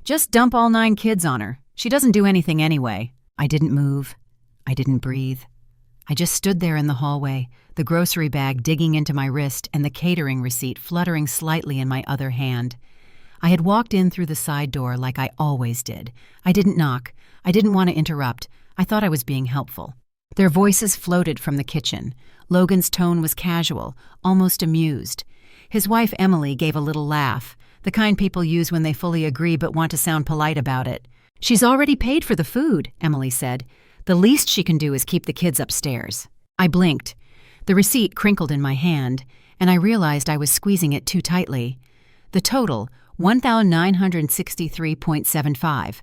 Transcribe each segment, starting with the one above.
Just dump all 9 kids on her. She doesn't do anything anyway. I didn't move. I didn't breathe. I just stood there in the hallway, the grocery bag digging into my wrist and the catering receipt fluttering slightly in my other hand. I had walked in through the side door like I always did. I didn't knock. I didn't want to interrupt. I thought I was being helpful. Their voices floated from the kitchen. Logan's tone was casual, almost amused. His wife, Emily, gave a little laugh, the kind people use when they fully agree but want to sound polite about it. "She's already paid for the food," Emily said. "The least she can do is keep the kids upstairs." I blinked. The receipt crinkled in my hand, and I realized I was squeezing it too tightly. The total, $1,963.75.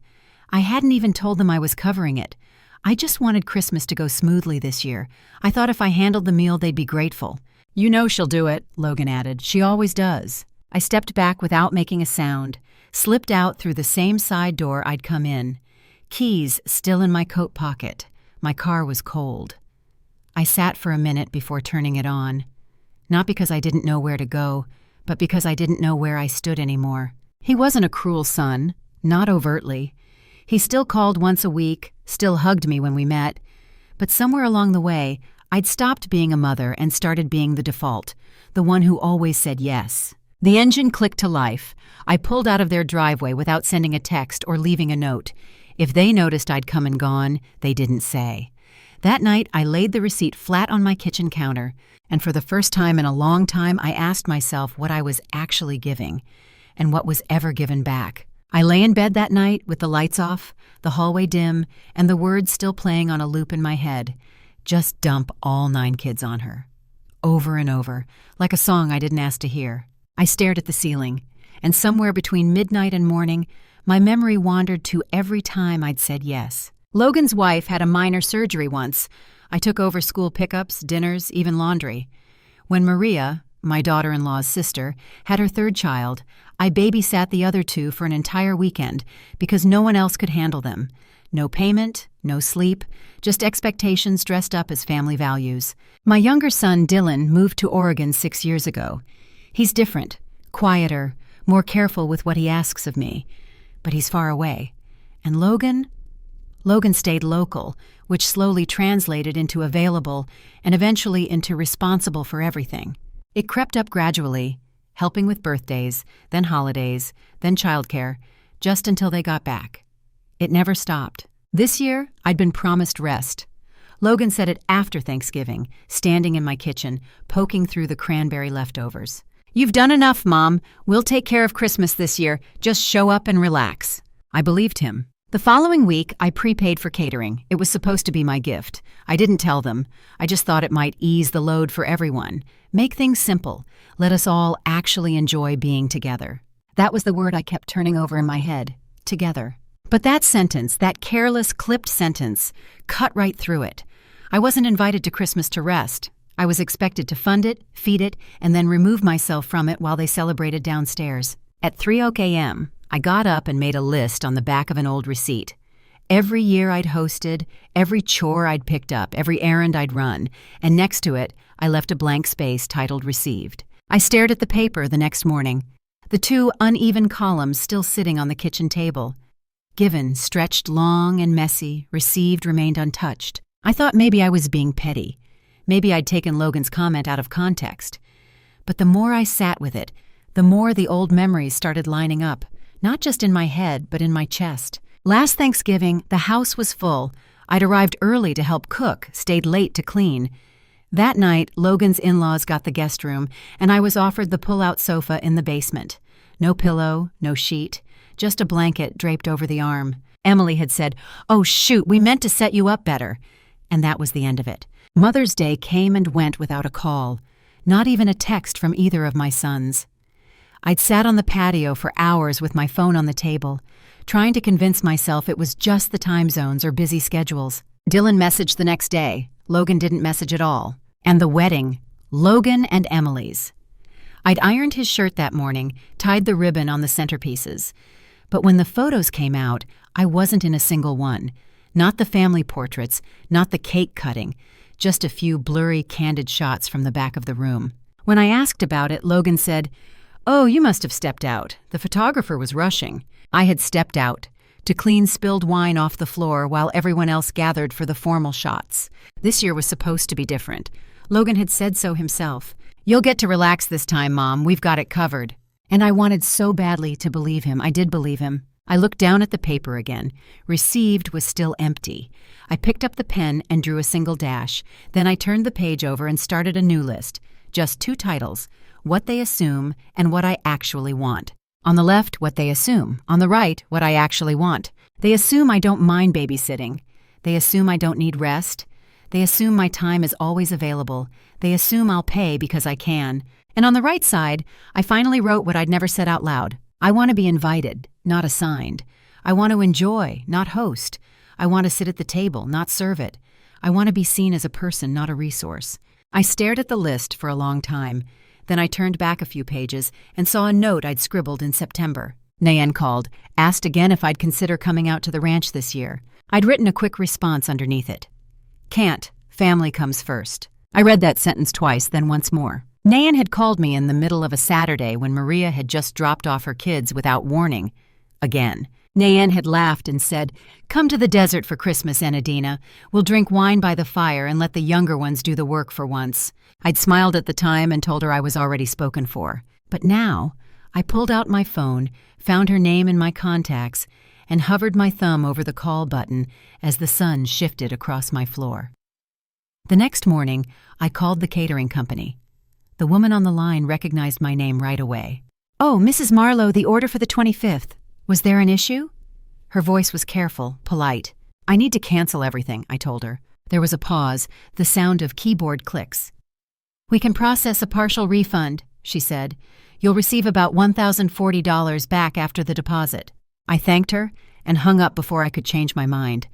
I hadn't even told them I was covering it. I just wanted Christmas to go smoothly this year. I thought if I handled the meal, they'd be grateful. "You know she'll do it," Logan added. "She always does." I stepped back without making a sound, slipped out through the same side door I'd come in. Keys still in my coat pocket. My car was cold. I sat for a minute before turning it on. Not because I didn't know where to go, but because I didn't know where I stood anymore. He wasn't a cruel son, not overtly. He still called once a week, still hugged me when we met. But somewhere along the way, I'd stopped being a mother and started being the default, the one who always said yes. The engine clicked to life. I pulled out of their driveway without sending a text or leaving a note. If they noticed I'd come and gone, they didn't say. That night, I laid the receipt flat on my kitchen counter, and for the first time in a long time, I asked myself what I was actually giving, and what was ever given back. I lay in bed that night with the lights off, the hallway dim, and the words still playing on a loop in my head. Just dump all 9 kids on her. Over and over, like a song I didn't ask to hear. I stared at the ceiling, and somewhere between midnight and morning, my memory wandered to every time I'd said yes. Logan's wife had a minor surgery once. I took over school pickups, dinners, even laundry. When Maria, my daughter-in-law's sister, had her 3rd child, I babysat the other 2 for an entire weekend because no one else could handle them. No payment, no sleep, just expectations dressed up as family values. My younger son, Dylan, moved to Oregon 6 years ago. He's different, quieter, more careful with what he asks of me. But he's far away. And Logan stayed local, which slowly translated into available and eventually into responsible for everything. It crept up gradually, helping with birthdays, then holidays, then childcare, just until they got back. It never stopped. This year, I'd been promised rest. Logan said it after Thanksgiving, standing in my kitchen, poking through the cranberry leftovers. "You've done enough, Mom. We'll take care of Christmas this year. Just show up and relax." I believed him. The following week, I prepaid for catering. It was supposed to be my gift. I didn't tell them. I just thought it might ease the load for everyone. Make things simple. Let us all actually enjoy being together. That was the word I kept turning over in my head. Together. But that sentence, that careless, clipped sentence, cut right through it. I wasn't invited to Christmas to rest. I was expected to fund it, feed it, and then remove myself from it while they celebrated downstairs. At 3:00 a.m., I got up and made a list on the back of an old receipt. Every year I'd hosted, every chore I'd picked up, every errand I'd run, and next to it, I left a blank space titled Received. I stared at the paper the next morning, the 2 uneven columns still sitting on the kitchen table. Given stretched long and messy, received remained untouched. I thought maybe I was being petty. Maybe I'd taken Logan's comment out of context. But the more I sat with it, the more the old memories started lining up, not just in my head, but in my chest. Last Thanksgiving, the house was full. I'd arrived early to help cook, stayed late to clean. That night, Logan's in-laws got the guest room, and I was offered the pull-out sofa in the basement. No pillow, no sheet, just a blanket draped over the arm. Emily had said, "Oh shoot, we meant to set you up better." And that was the end of it. Mother's Day came and went without a call, not even a text from either of my sons. I'd sat on the patio for hours with my phone on the table, trying to convince myself it was just the time zones or busy schedules. Dylan messaged the next day. Logan didn't message at all. And the wedding, Logan and Emily's. I'd ironed his shirt that morning, tied the ribbon on the centerpieces. But when the photos came out, I wasn't in a single one. Not the family portraits, not the cake cutting, just a few blurry, candid shots from the back of the room. When I asked about it, Logan said, "Oh, you must have stepped out. The photographer was rushing." I had stepped out to clean spilled wine off the floor while everyone else gathered for the formal shots. This year was supposed to be different. Logan had said so himself. "You'll get to relax this time, Mom. We've got it covered." And I wanted so badly to believe him. I did believe him. I looked down at the paper again. Received was still empty. I picked up the pen and drew a single dash. Then I turned the page over and started a new list. Just 2 titles: What They Assume and What I Actually Want. On the left, what they assume. On the right, what I actually want. They assume I don't mind babysitting. They assume I don't need rest. They assume my time is always available. They assume I'll pay because I can. And on the right side, I finally wrote what I'd never said out loud. I want to be invited, not assigned. I want to enjoy, not host. I want to sit at the table, not serve it. I want to be seen as a person, not a resource. I stared at the list for a long time. Then I turned back a few pages and saw a note I'd scribbled in September. Nayan called, asked again if I'd consider coming out to the ranch this year. I'd written a quick response underneath it. Can't. Family comes first. I read that sentence twice, then once more. Nayan had called me in the middle of a Saturday when Maria had just dropped off her kids without warning. Again. Nayan had laughed and said, "Come to the desert for Christmas, Enadina. We'll drink wine by the fire and let the younger ones do the work for once." I'd smiled at the time and told her I was already spoken for. But now, I pulled out my phone, found her name in my contacts, and hovered my thumb over the call button as the sun shifted across my floor. The next morning, I called the catering company. The woman on the line recognized my name right away. "Oh, Mrs. Marlowe, the order for the 25th. Was there an issue?" Her voice was careful, polite. "I need to cancel everything," I told her. There was a pause, the sound of keyboard clicks. "We can process a partial refund," she said. "You'll receive about $1,040 back after the deposit." I thanked her and hung up before I could change my mind.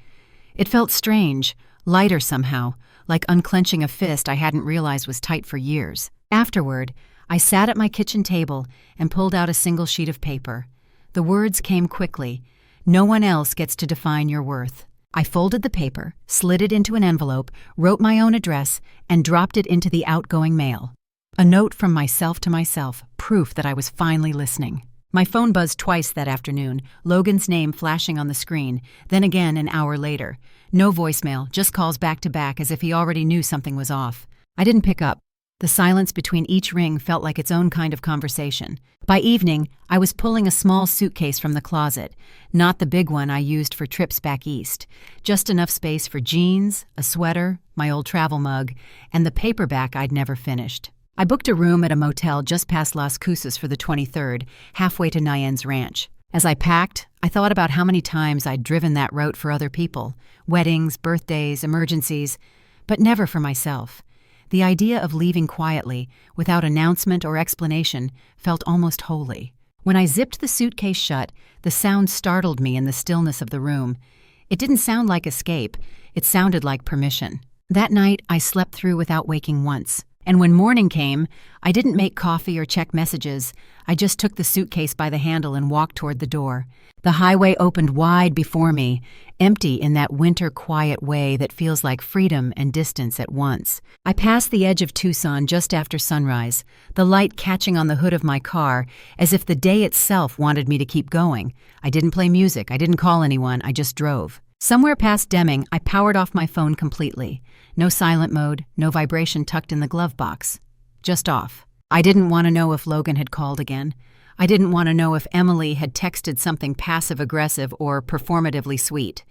It felt strange, lighter somehow, like unclenching a fist I hadn't realized was tight for years. Afterward, I sat at my kitchen table and pulled out a single sheet of paper. The words came quickly. "No one else gets to define your worth." I folded the paper, slid it into an envelope, wrote my own address, and dropped it into the outgoing mail. A note from myself to myself, proof that I was finally listening. My phone buzzed twice that afternoon, Logan's name flashing on the screen, then again an hour later. No voicemail, just calls back to back as if he already knew something was off. I didn't pick up. The silence between each ring felt like its own kind of conversation. By evening, I was pulling a small suitcase from the closet, not the big one I used for trips back east, just enough space for jeans, a sweater, my old travel mug, and the paperback I'd never finished. I booked a room at a motel just past Las Cruces for the 23rd, halfway to Nayan's ranch. As I packed, I thought about how many times I'd driven that route for other people, weddings, birthdays, emergencies, but never for myself. The idea of leaving quietly, without announcement or explanation, felt almost holy. When I zipped the suitcase shut, the sound startled me in the stillness of the room. It didn't sound like escape, it sounded like permission. That night, I slept through without waking once. And when morning came, I didn't make coffee or check messages. I just took the suitcase by the handle and walked toward the door. The highway opened wide before me, empty in that winter quiet way that feels like freedom and distance at once. I passed the edge of Tucson just after sunrise, the light catching on the hood of my car as if the day itself wanted me to keep going. I didn't play music, I didn't call anyone, I just drove. Somewhere past Deming, I powered off my phone completely. No silent mode, no vibration tucked in the glove box. Just off. I didn't want to know if Logan had called again. I didn't want to know if Emily had texted something passive-aggressive or performatively sweet.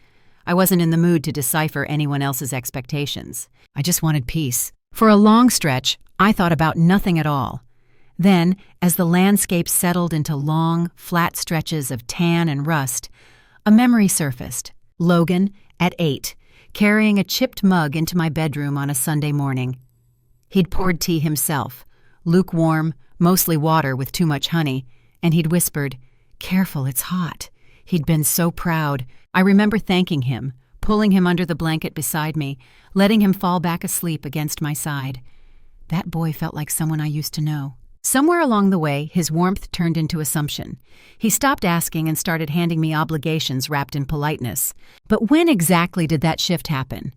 I wasn't in the mood to decipher anyone else's expectations. I just wanted peace. For a long stretch, I thought about nothing at all. Then, as the landscape settled into long, flat stretches of tan and rust, a memory surfaced. Logan, at 8, carrying a chipped mug into my bedroom on a Sunday morning. He'd poured tea himself, lukewarm, mostly water with too much honey, and he'd whispered, "Careful, it's hot." He'd been so proud. I remember thanking him, pulling him under the blanket beside me, letting him fall back asleep against my side. That boy felt like someone I used to know. Somewhere along the way, his warmth turned into assumption. He stopped asking and started handing me obligations wrapped in politeness. But when exactly did that shift happen?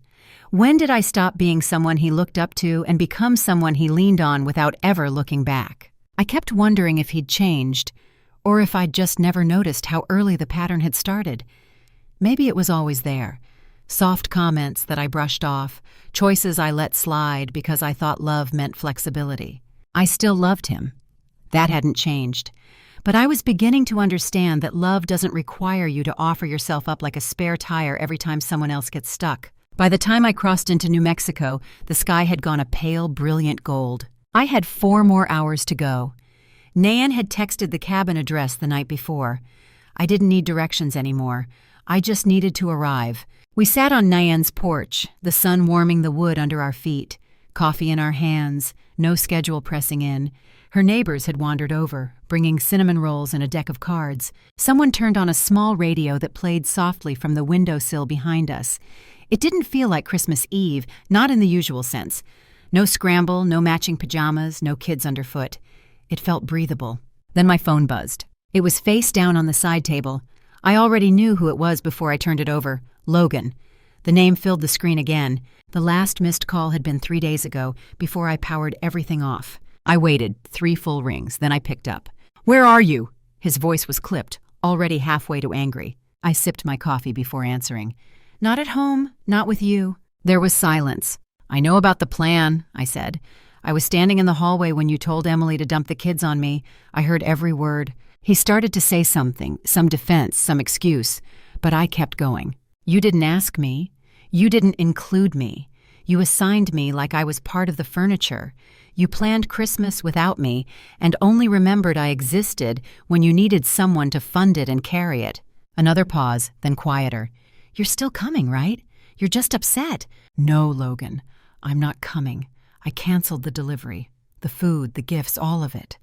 When did I stop being someone he looked up to and become someone he leaned on without ever looking back? I kept wondering if he'd changed, or if I'd just never noticed how early the pattern had started. Maybe it was always there. Soft comments that I brushed off, choices I let slide because I thought love meant flexibility. I still loved him. That hadn't changed. But I was beginning to understand that love doesn't require you to offer yourself up like a spare tire every time someone else gets stuck. By the time I crossed into New Mexico, the sky had gone a pale, brilliant gold. I had 4 more hours to go. Nayan had texted the cabin address the night before. I didn't need directions anymore. I just needed to arrive. We sat on Nayan's porch, the sun warming the wood under our feet, coffee in our hands, no schedule pressing in. Her neighbors had wandered over, bringing cinnamon rolls and a deck of cards. Someone turned on a small radio that played softly from the windowsill behind us. It didn't feel like Christmas Eve, not in the usual sense. No scramble, no matching pajamas, no kids underfoot. It felt breathable. Then my phone buzzed. It was face down on the side table. I already knew who it was before I turned it over. Logan. The name filled the screen again. The last missed call had been 3 days ago, before I powered everything off. I waited 3 full rings, then I picked up. "Where are you?" His voice was clipped, already halfway to angry. I sipped my coffee before answering. "Not at home, not with you." There was silence. "I know about the plan," I said. "I was standing in the hallway when you told Emily to dump the kids on me. I heard every word." He started to say something, some defense, some excuse, but I kept going. "You didn't ask me. You didn't include me. You assigned me like I was part of the furniture. You planned Christmas without me and only remembered I existed when you needed someone to fund it and carry it." Another pause, then quieter. "You're still coming, right? You're just upset." "No, Logan, I'm not coming. I canceled the delivery. The food, the gifts, all of it.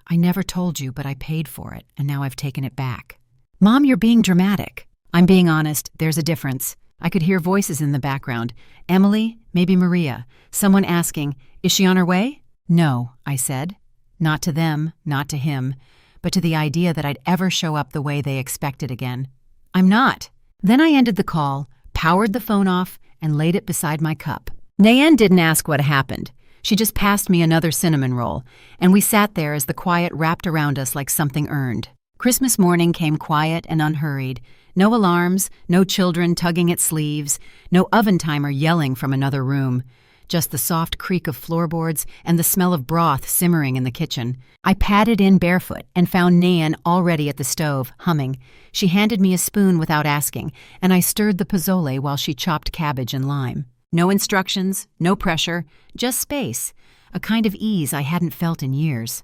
I never told you, but I paid for it, and now I've taken it back." "Mom, you're being dramatic." "I'm being honest. There's a difference." I could hear voices in the background. Emily, maybe Maria. Someone asking, "Is she on her way?" "No," I said. Not to them, not to him, but to the idea that I'd ever show up the way they expected again. "I'm not." Then I ended the call, powered the phone off, and laid it beside my cup. Nayan didn't ask what happened. She just passed me another cinnamon roll, and we sat there as the quiet wrapped around us like something earned. Christmas morning came quiet and unhurried. No alarms, no children tugging at sleeves, no oven timer yelling from another room. Just the soft creak of floorboards and the smell of broth simmering in the kitchen. I padded in barefoot and found Nayan already at the stove, humming. She handed me a spoon without asking, and I stirred the pozole while she chopped cabbage and lime. No instructions, no pressure, just space, a kind of ease I hadn't felt in years.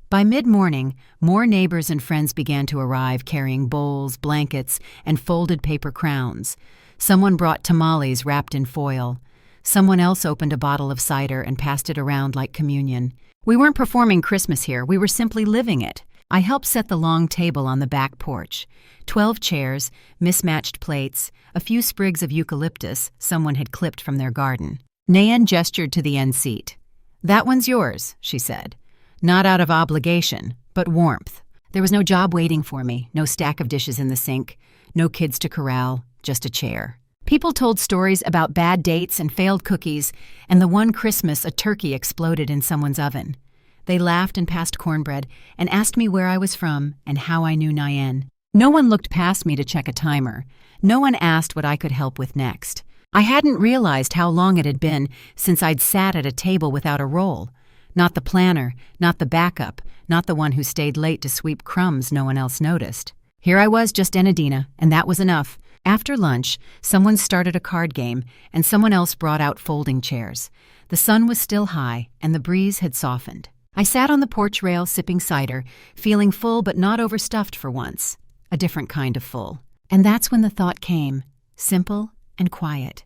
By mid-morning, more neighbors and friends began to arrive carrying bowls, blankets, and folded paper crowns. Someone brought tamales wrapped in foil. Someone else opened a bottle of cider and passed it around like communion. We weren't performing Christmas here, we were simply living it. I helped set the long table on the back porch. 12 chairs, mismatched plates, a few sprigs of eucalyptus someone had clipped from their garden. Nayan gestured to the end seat. "That one's yours," she said. Not out of obligation, but warmth. There was no job waiting for me, no stack of dishes in the sink, no kids to corral, just a chair. People told stories about bad dates and failed cookies, and the one Christmas a turkey exploded in someone's oven. They laughed and passed cornbread and asked me where I was from and how I knew Nayan. No one looked past me to check a timer. No one asked what I could help with next. I hadn't realized how long it had been since I'd sat at a table without a role. Not the planner, not the backup, not the one who stayed late to sweep crumbs no one else noticed. Here I was, just Enadina, and that was enough. After lunch, someone started a card game, and someone else brought out folding chairs. The sun was still high, and the breeze had softened. I sat on the porch rail sipping cider, feeling full but not overstuffed for once. A different kind of full. And that's when the thought came, simple and quiet.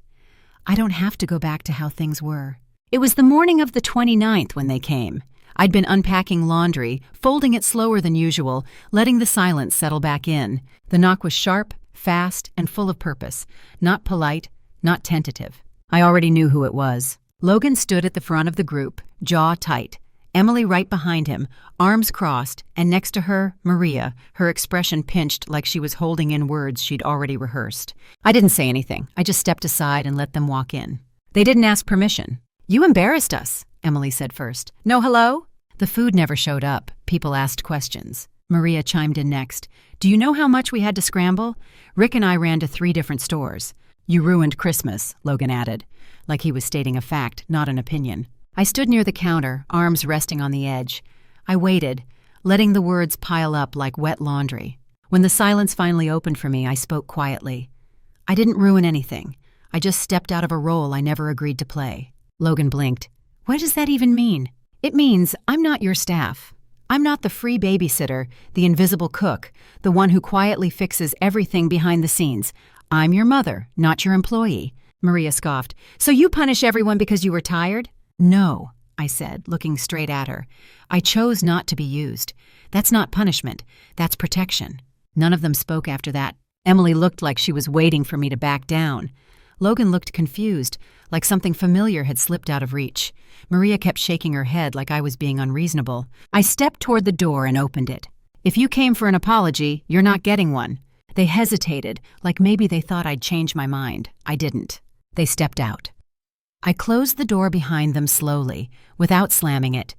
I don't have to go back to how things were. It was the morning of the 29th when they came. I'd been unpacking laundry, folding it slower than usual, letting the silence settle back in. The knock was sharp, fast, and full of purpose. Not polite, not tentative. I already knew who it was. Logan stood at the front of the group, jaw tight. Emily right behind him, arms crossed, and next to her, Maria, her expression pinched like she was holding in words she'd already rehearsed. I didn't say anything. I just stepped aside and let them walk in. They didn't ask permission. "You embarrassed us," Emily said first. "No hello?" The food never showed up. People asked questions. Maria chimed in next. Do you know how much we had to scramble? Rick and I ran to 3 different stores. You ruined Christmas, Logan added, like he was stating a fact, not an opinion. I stood near the counter, arms resting on the edge. I waited, letting the words pile up like wet laundry. When the silence finally opened for me, I spoke quietly. I didn't ruin anything. I just stepped out of a role I never agreed to play. Logan blinked. What does that even mean? It means I'm not your staff. I'm not the free babysitter, the invisible cook, the one who quietly fixes everything behind the scenes. I'm your mother, not your employee. Maria scoffed. So you punish everyone because you were tired? No, I said, looking straight at her. I chose not to be used. That's not punishment. That's protection. None of them spoke after that. Emily looked like she was waiting for me to back down. Logan looked confused, like something familiar had slipped out of reach. Maria kept shaking her head like I was being unreasonable. I stepped toward the door and opened it. If you came for an apology, you're not getting one. They hesitated, like maybe they thought I'd change my mind. I didn't. They stepped out. I closed the door behind them slowly, without slamming it,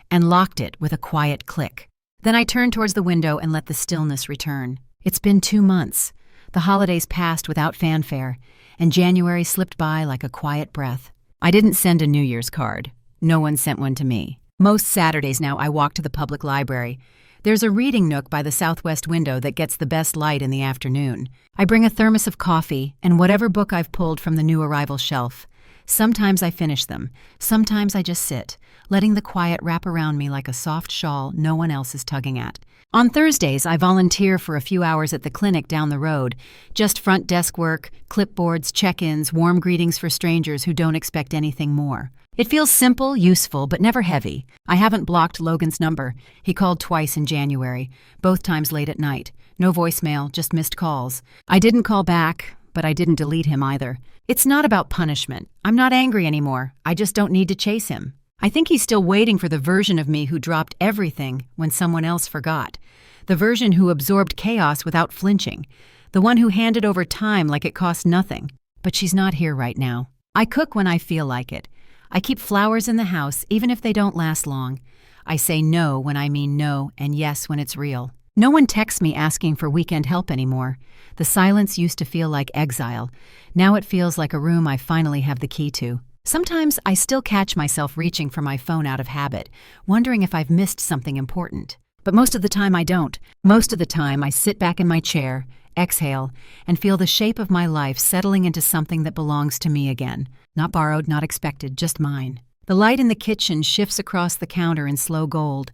and locked it with a quiet click. Then I turned towards the window and let the stillness return. It's been 2 months. The holidays passed without fanfare, and January slipped by like a quiet breath. I didn't send a New Year's card. No one sent one to me. Most Saturdays now I walk to the public library. There's a reading nook by the southwest window that gets the best light in the afternoon. I bring a thermos of coffee and whatever book I've pulled from the new arrival shelf. Sometimes I finish them. Sometimes I just sit, letting the quiet wrap around me like a soft shawl no one else is tugging at. On Thursdays, I volunteer for a few hours at the clinic down the road. Just front desk work, clipboards, check-ins, warm greetings for strangers who don't expect anything more. It feels simple, useful, but never heavy. I haven't blocked Logan's number. He called twice in January, both times late at night. No voicemail, just missed calls. I didn't call back, but I didn't delete him either. It's not about punishment. I'm not angry anymore. I just don't need to chase him. I think he's still waiting for the version of me who dropped everything when someone else forgot. The version who absorbed chaos without flinching. The one who handed over time like it cost nothing. But she's not here right now. I cook when I feel like it. I keep flowers in the house even if they don't last long. I say no when I mean no and yes when it's real. No one texts me asking for weekend help anymore. The silence used to feel like exile. Now it feels like a room I finally have the key to. Sometimes I still catch myself reaching for my phone out of habit, wondering if I've missed something important. But most of the time I don't. Most of the time I sit back in my chair, exhale, and feel the shape of my life settling into something that belongs to me again. Not borrowed, not expected, just mine. The light in the kitchen shifts across the counter in slow gold.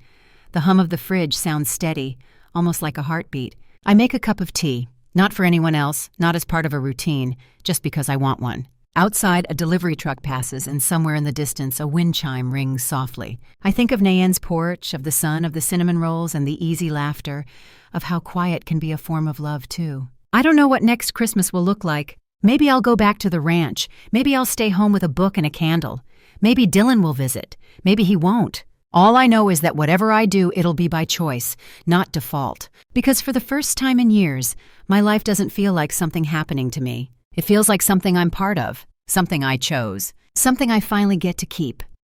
The hum of the fridge sounds steady, almost like a heartbeat. I make a cup of tea, not for anyone else, not as part of a routine, just because I want one. Outside, a delivery truck passes, and somewhere in the distance, a wind chime rings softly. I think of Nayen's porch, of the sun, of the cinnamon rolls, and the easy laughter, of how quiet can be a form of love, too. I don't know what next Christmas will look like. Maybe I'll go back to the ranch. Maybe I'll stay home with a book and a candle. Maybe Dylan will visit. Maybe he won't. All I know is that whatever I do, it'll be by choice, not default. Because for the first time in years, my life doesn't feel like something happening to me. It feels like something I'm part of, something I chose, something I finally get to keep.